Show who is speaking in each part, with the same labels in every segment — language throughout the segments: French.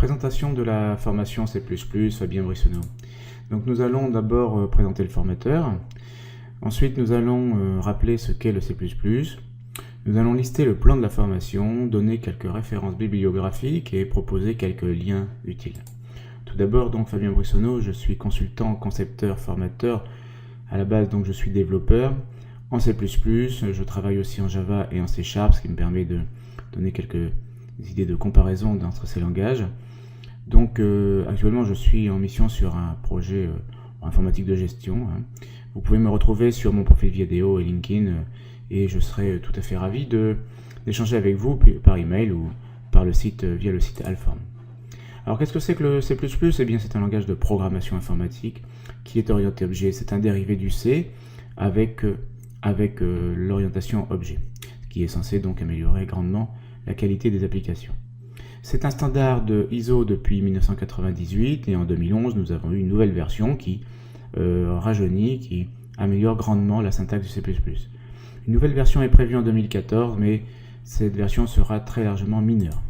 Speaker 1: Présentation de la formation C++, Fabien Brissonneau. Donc nous allons d'abord présenter le formateur. Ensuite nous allons rappeler ce qu'est le C++. Nous allons lister le plan de la formation, donner quelques références bibliographiques et proposer quelques liens utiles. Tout d'abord, donc Fabien Brissonneau, je suis consultant, concepteur, formateur. À la base, donc je suis développeur en C++. Je travaille aussi en Java et en C#, ce qui me permet de donner quelques idées de comparaison entre ces langages. Donc actuellement, je suis en mission sur un projet informatique de gestion. Vous pouvez me retrouver sur mon profil vidéo et LinkedIn et je serai tout à fait ravi d'échanger avec vous par email ou par le site, via le site Alform. Alors qu'est-ce que c'est que le C++? Eh bien, c'est un langage de programmation informatique qui est orienté objet. C'est un dérivé du C avec l'orientation objet, ce qui est censé donc améliorer grandement la qualité des applications. C'est un standard de ISO depuis 1998 et en 2011 nous avons eu une nouvelle version qui rajeunit, qui améliore grandement la syntaxe du C++. Une nouvelle version est prévue en 2014, mais cette version sera très largement mineure.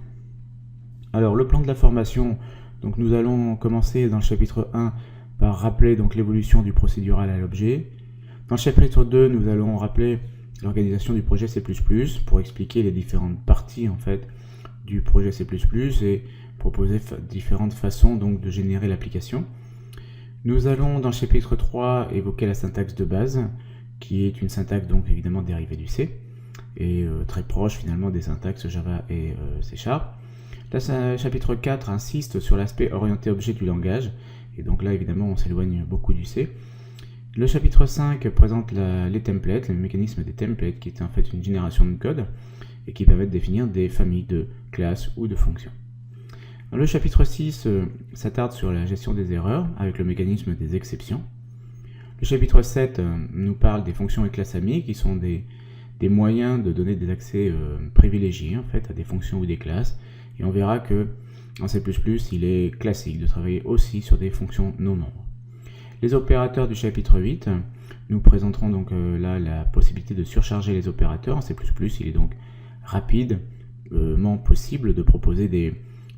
Speaker 1: Alors le plan de la formation, donc nous allons commencer dans le chapitre 1 par rappeler donc l'évolution du procédural à l'objet. Dans le chapitre 2, nous allons rappeler l'organisation du projet C++ pour expliquer les différentes parties en fait du projet C++ et proposer différentes façons donc de générer l'application. Nous allons dans le chapitre 3 évoquer la syntaxe de base, qui est une syntaxe donc évidemment dérivée du C et très proche finalement des syntaxes Java et C#. Là, chapitre 4 insiste sur l'aspect orienté objet du langage, et donc là évidemment on s'éloigne beaucoup du C. Le chapitre 5 présente les templates, le mécanisme des templates, qui est en fait une génération de code, et qui permet de définir des familles de classes ou de fonctions. Dans le chapitre 6 s'attarde sur la gestion des erreurs, avec le mécanisme des exceptions. Le chapitre 7 nous parle des fonctions et classes amies, qui sont des moyens de donner des accès privilégiés en fait, à des fonctions ou des classes. Et on verra que en C++, il est classique de travailler aussi sur des fonctions non-nombres. Les opérateurs du chapitre 8, nous présenterons donc là la possibilité de surcharger les opérateurs. En C++, il est donc rapidement possible de proposer des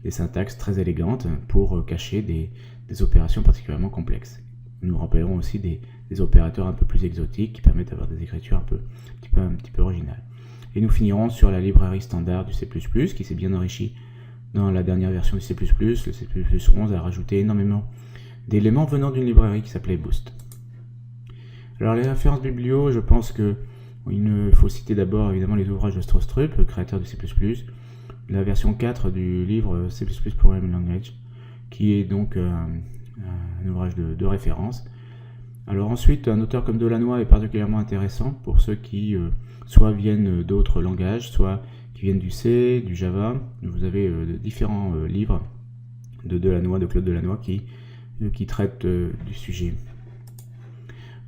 Speaker 1: syntaxes très élégantes pour cacher des opérations particulièrement complexes. Nous rappellerons aussi des opérateurs un peu plus exotiques qui permettent d'avoir des écritures un petit peu originales. Et nous finirons sur la librairie standard du C++ qui s'est bien enrichie dans la dernière version du C++. Le C++ 11 a rajouté énormément d'éléments venant d'une librairie qui s'appelait Boost. Alors les références biblio, je pense qu'il faut citer d'abord évidemment les ouvrages de Strostrup, le créateur du C++, la version 4 du livre C++ Programming Language, qui est donc un ouvrage de référence. Alors ensuite, un auteur comme Delannoy est particulièrement intéressant pour ceux qui soit viennent d'autres langages, soit qui viennent du C, du Java. Vous avez différents livres de Delannoy, de Claude Delannoy qui traitent du sujet.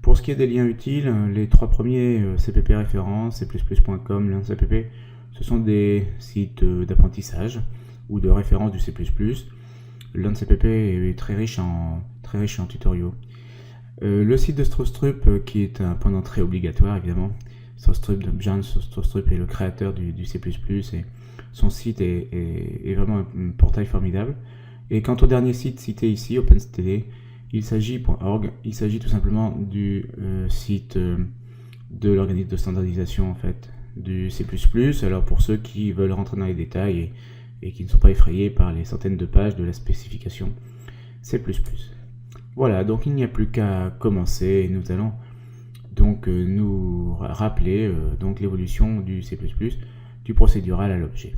Speaker 1: Pour ce qui est des liens utiles, les trois premiers, CPP référence, C++.com, LearnCPP, ce sont des sites d'apprentissage ou de référence du C++. LearnCPP est très riche en tutoriaux. Le site de Strostrup, qui est un point d'entrée obligatoire évidemment. Jan Strostrup est le créateur du C++ et son site est vraiment un portail formidable. Et quant au dernier site cité ici, OpenStd, il s'agit tout simplement du site de l'organisme de standardisation en fait, du C++. Alors pour ceux qui veulent rentrer dans les détails et qui ne sont pas effrayés par les centaines de pages de la spécification C++. Voilà, donc il n'y a plus qu'à commencer et nous allons donc nous rappeler donc l'évolution du C++, du procédural à l'objet.